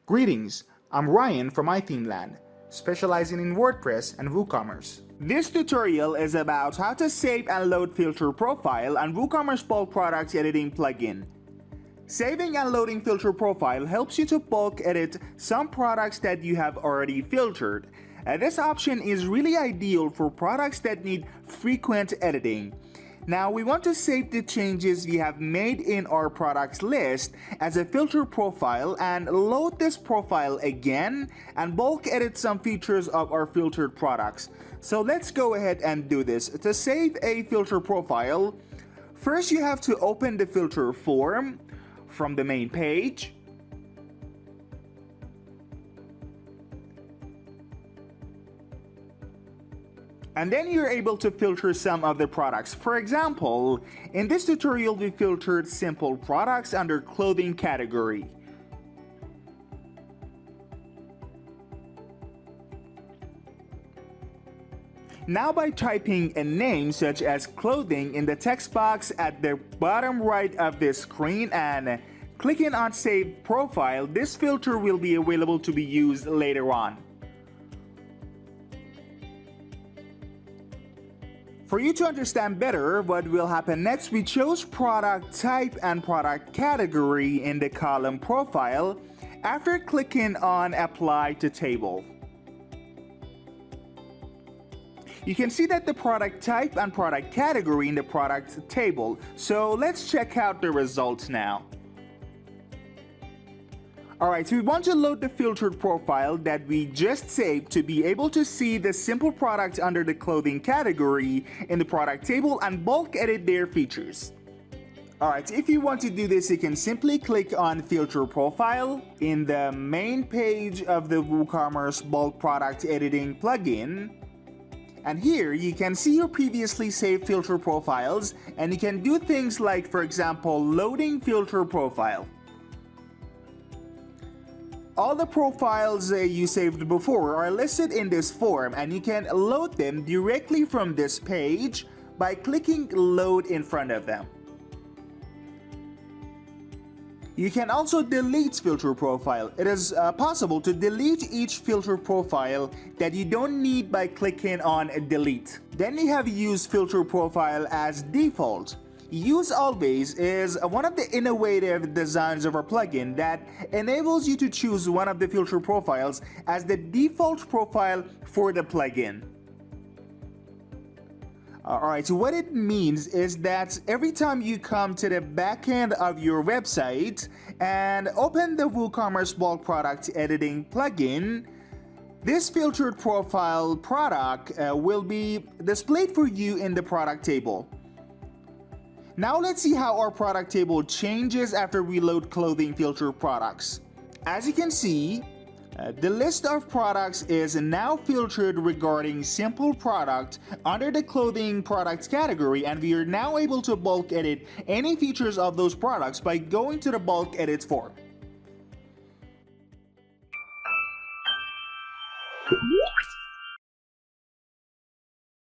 Greetings, I'm Ryan from iThemeland, specializing in WordPress and WooCommerce. This tutorial is about how to save and load filter profile on WooCommerce bulk products editing plugin. Saving and loading filter profile helps you to bulk edit some products that you have already filtered. This option is really ideal for products that need frequent editing. Now we want to save the changes we have made in our products list as a filter profile and load this profile again and bulk edit some features of our filtered products. So let's go ahead and do this. To save a filter profile, first you have to open the filter form from the main page. And then you're able to filter some of the products. For example, in this tutorial we filtered simple products under clothing category. Now by typing a name such as clothing in the text box at the bottom right of this screen and clicking on Save Profile, this filter will be available to be used later on. For you to understand better what will happen next, we chose product type and product category in the column profile after clicking on Apply to Table. You can see that the product type and product category in the product table. So let's check out the results now. Alright, so we want to load the filtered profile that we just saved to be able to see the simple products under the clothing category in the product table and bulk edit their features. Alright, if you want to do this, you can simply click on Filter Profile in the main page of the WooCommerce bulk product editing plugin. And here you can see your previously saved filter profiles and you can do things like, for example, loading filter profile. All the profiles you saved before are listed in this form and you can load them directly from this page by clicking Load in front of them. You can also delete filter profile. It is possible to delete each filter profile that you don't need by clicking on Delete. Then you have Use Filter Profile as Default. Use Always is one of the innovative designs of our plugin that enables you to choose one of the filter profiles as the default profile for the plugin. Alright, so what it means is that every time you come to the back end of your website and open the WooCommerce bulk product editing plugin, this filtered profile product will be displayed for you in the product table. Now let's see how our product table changes after we load clothing filter products. As you can see, the list of products is now filtered regarding simple product under the clothing products category, and we are now able to bulk edit any features of those products by going to the bulk edit form.